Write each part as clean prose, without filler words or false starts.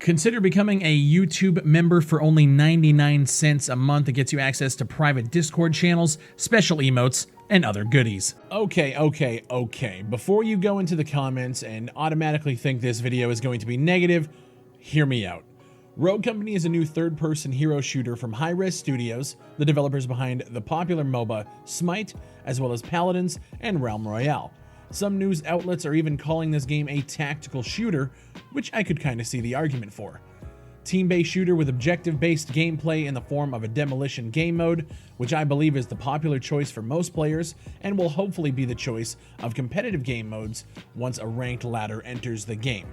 Consider becoming a YouTube member for only 99 cents a month. It gets you access to private Discord channels, special emotes, and other goodies. Okay. Before you go into the comments and automatically think this video is going to be negative, hear me out. Rogue Company is a new third-person hero shooter from Hi-Res Studios, the developers behind the popular MOBA Smite, as well as Paladins and Realm Royale. Some news outlets are even calling this game a tactical shooter, which I could kind of see the argument for. Team-based shooter with objective-based gameplay in the form of a demolition game mode, which I believe is the popular choice for most players and will hopefully be the choice of competitive game modes once a ranked ladder enters the game.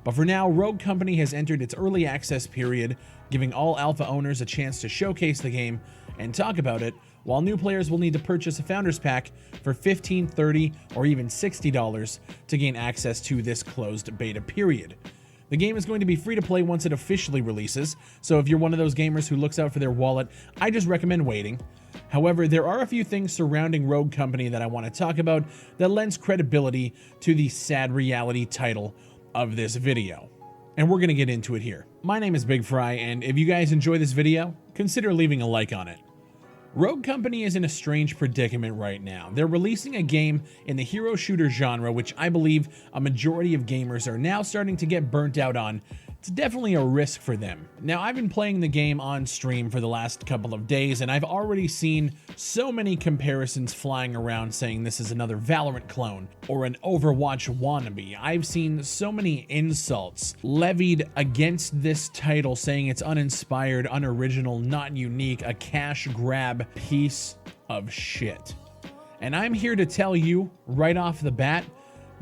But for now, Rogue Company has entered its early access period, giving all alpha owners a chance to showcase the game and talk about it, while new players will need to purchase a Founders Pack for $15, $30, or even $60 to gain access to this closed beta period. The game is going to be free to play once it officially releases, so if you're one of those gamers who looks out for their wallet, I just recommend waiting. However, there are a few things surrounding Rogue Company that I want to talk about that lends credibility to the sad reality title of this video. And we're going to get into it here. My name is BigFry, and if you guys enjoy this video, consider leaving a like on it. Rogue Company is in a strange predicament right now. They're releasing a game in the hero shooter genre, which I believe a majority of gamers are now starting to get burnt out on. It's definitely a risk for them. Now, I've been playing the game on stream for the last couple of days, and I've already seen so many comparisons flying around saying this is another Valorant clone or an Overwatch wannabe. I've seen so many insults levied against this title, saying it's uninspired, unoriginal, not unique, a cash grab piece of shit. And I'm here to tell you right off the bat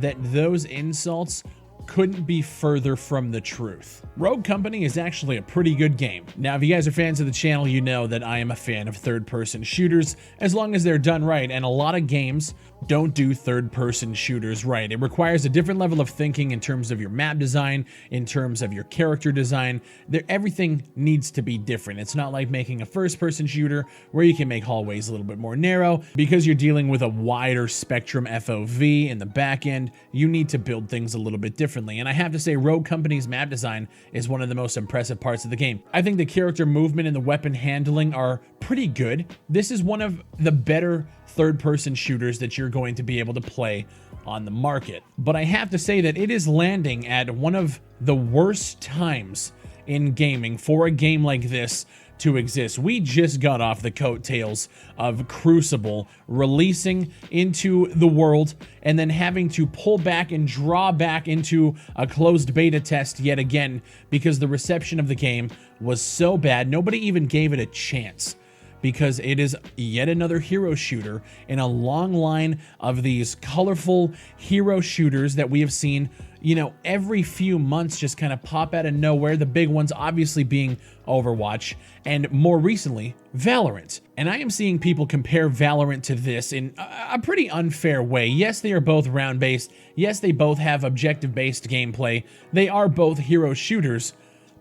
that those insults couldn't be further from the truth. Rogue Company is actually a pretty good game. Now, if you guys are fans of the channel, you know that I am a fan of third-person shooters, as long as they're done right, and a lot of games don't do third-person shooters right. It requires a different level of thinking in terms of your map design, in terms of your character design. Everything needs to be different. It's not like making a first-person shooter where you can make hallways a little bit more narrow. Because you're dealing with a wider spectrum FOV in the back end, you need to build things a little bit differently. And I have to say, Rogue Company's map design is one of the most impressive parts of the game. I think the character movement and the weapon handling are pretty good. This is one of the better third-person shooters that you're going to be able to play on the market. But I have to say that it is landing at one of the worst times in gaming for a game like this to exist. We just got off the coattails of Crucible releasing into the world and then having to pull back and draw back into a closed beta test yet again because the reception of the game was so bad. Nobody even gave it a chance, because it is yet another hero shooter in a long line of these colorful hero shooters that we have seen, you know, every few months just kind of pop out of nowhere. The big ones obviously being Overwatch and more recently Valorant. And I am seeing people compare Valorant to this in a pretty unfair way. Yes, they are both round-based. Yes, they both have objective-based gameplay. They are both hero shooters.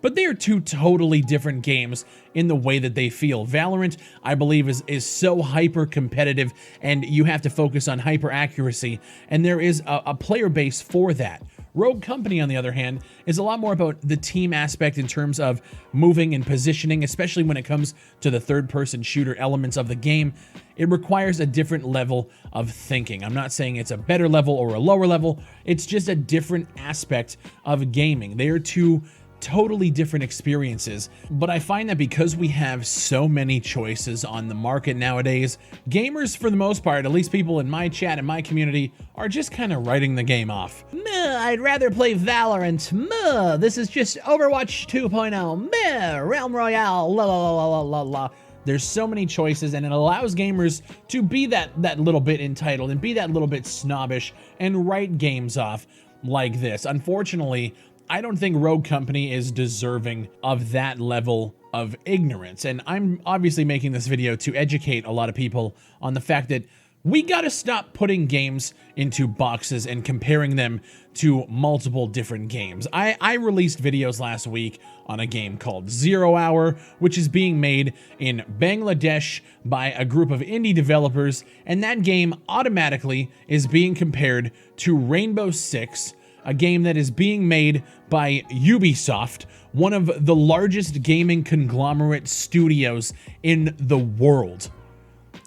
But they are two totally different games in the way that they feel. Valorant, I believe, is so hyper competitive, and you have to focus on hyper accuracy, and there is a player base for that. Rogue Company, on the other hand, is a lot more about the team aspect in terms of moving and positioning, especially when it comes to the third-person shooter elements of the game. It requires a different level of thinking. I'm not saying it's a better level or a lower level. It's just a different aspect of gaming. They are two totally different experiences, but I find that because we have so many choices on the market nowadays, gamers, for the most part, at least people in my chat and my community, are just kind of writing the game off. Meh, I'd rather play Valorant. Meh, this is just Overwatch 2.0. Meh, Realm Royale. La la la la la la. There's so many choices, and it allows gamers to be that little bit entitled and be that little bit snobbish and write games off like this. Unfortunately, I don't think Rogue Company is deserving of that level of ignorance. And I'm obviously making this video to educate a lot of people on the fact that we gotta stop putting games into boxes and comparing them to multiple different games. I released videos last week on a game called 0 Hour, which is being made in Bangladesh by a group of indie developers, and that game automatically is being compared to Rainbow Six, a game that is being made by Ubisoft, one of the largest gaming conglomerate studios in the world.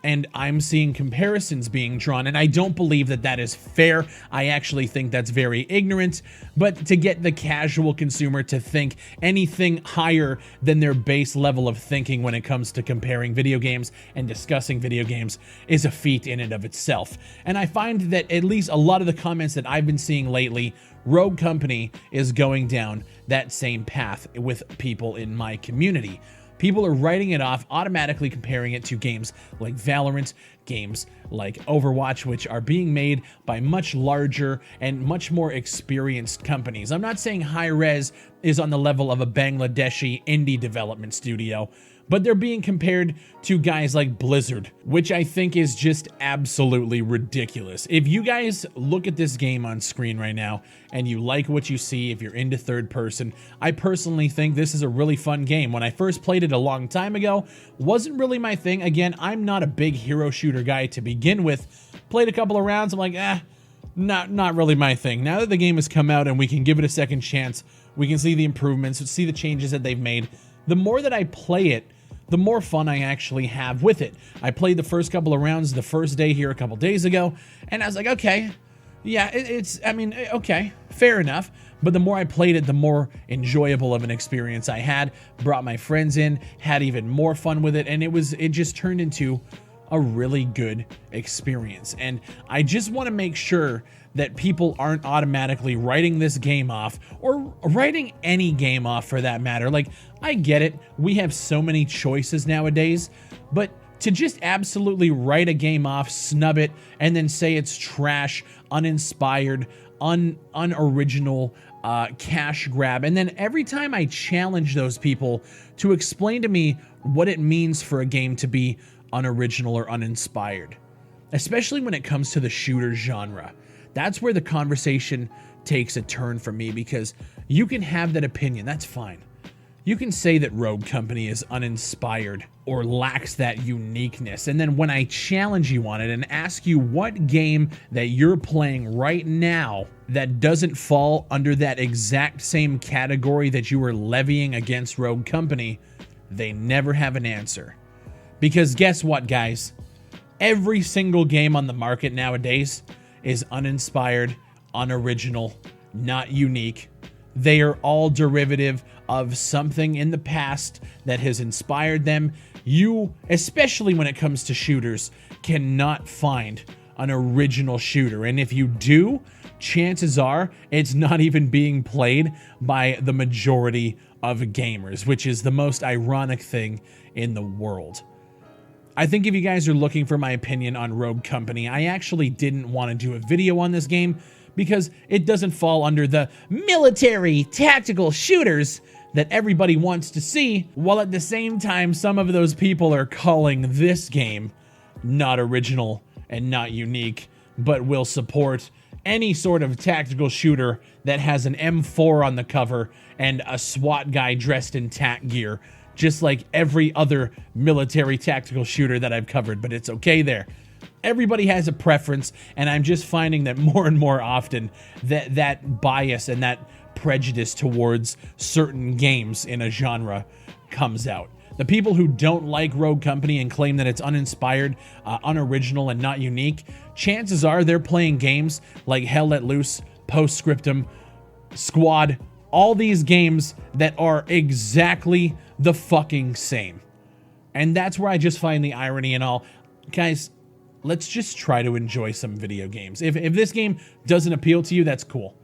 And I'm seeing comparisons being drawn, and I don't believe that that is fair. I actually think that's very ignorant, but to get the casual consumer to think anything higher than their base level of thinking when it comes to comparing video games and discussing video games is a feat in and of itself. And I find that at least a lot of the comments that I've been seeing lately, Rogue Company is going down that same path with people in my community. People are writing it off, automatically comparing it to games like Valorant, games like Overwatch, which are being made by much larger and much more experienced companies. I'm not saying Hi-Rez is on the level of a Bangladeshi indie development studio, but they're being compared to guys like Blizzard, which I think is just absolutely ridiculous. If you guys look at this game on screen right now and you like what you see, if you're into third person, I personally think this is a really fun game. When I first played it a long time ago, wasn't really my thing. Again, I'm not a big hero shooter guy to begin with. Played a couple of rounds, I'm like, not really my thing. Now that the game has come out and we can give it a second chance, we can see the improvements, see the changes that they've made. The more that I play it, the more fun I actually have with it. I played the first couple of rounds the first day here a couple days ago, and I was like, okay, yeah, okay, fair enough. But the more I played it, the more enjoyable of an experience I had. Brought my friends in, had even more fun with it, and it just turned into a really good experience. And I just want to make sure that people aren't automatically writing this game off, or writing any game off for that matter. Like, I get it, we have so many choices nowadays, but to just absolutely write a game off, snub it, and then say it's trash, uninspired, unoriginal, cash grab, and then every time I challenge those people to explain to me what it means for a game to be unoriginal or uninspired, especially when it comes to the shooter genre, that's where the conversation takes a turn for me, because you can have that opinion, that's fine. You can say that Rogue Company is uninspired or lacks that uniqueness, and then when I challenge you on it and ask you what game that you're playing right now that doesn't fall under that exact same category that you were levying against Rogue Company, they never have an answer. Because guess what, guys? Every single game on the market nowadays is uninspired, unoriginal, not unique. They are all derivative of something in the past that has inspired them. You, especially when it comes to shooters, cannot find an original shooter. And if you do, chances are it's not even being played by the majority of gamers, which is the most ironic thing in the world. I think if you guys are looking for my opinion on Rogue Company, I actually didn't want to do a video on this game because it doesn't fall under the military tactical shooters that everybody wants to see, while at the same time some of those people are calling this game not original and not unique, but will support any sort of tactical shooter that has an M4 on the cover and a SWAT guy dressed in TAC gear, just like every other military tactical shooter that I've covered, but it's okay there. Everybody has a preference, and I'm just finding that more and more often that bias and that prejudice towards certain games in a genre comes out. The people who don't like Rogue Company and claim that it's uninspired, unoriginal, and not unique, chances are they're playing games like Hell Let Loose, Postscriptum, Squad, all these games that are exactly the fucking same. And that's where I just find the irony in all. Guys, let's just try to enjoy some video games. If this game doesn't appeal to you, that's cool.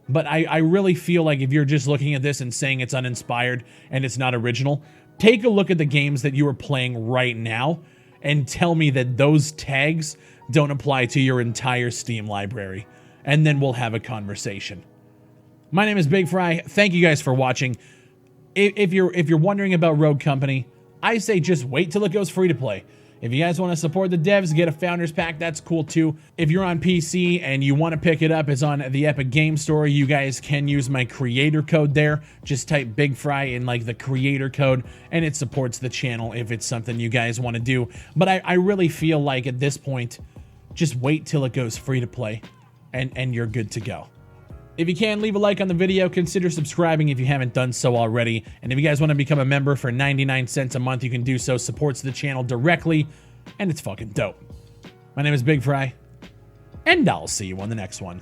But I really feel like if you're just looking at this and saying it's uninspired and it's not original, take a look at the games that you are playing right now and tell me that those tags don't apply to your entire Steam library. And then we'll have a conversation. My name is Big Fry. Thank you guys for watching. If you're wondering about Rogue Company, I say just wait till it goes free to play. If you guys want to support the devs, get a Founders Pack, that's cool too. If you're on PC and you want to pick it up, it's on the Epic Game Store. You guys can use my creator code there. Just type Big Fry in like the creator code and it supports the channel if it's something you guys want to do. But I really feel like at this point, just wait till it goes free to play and you're good to go. If you can, leave a like on the video, consider subscribing if you haven't done so already, and if you guys want to become a member for 99 cents a month, you can do so. Supports the channel directly, and it's fucking dope. My name is Big Fry, and I'll see you on the next one.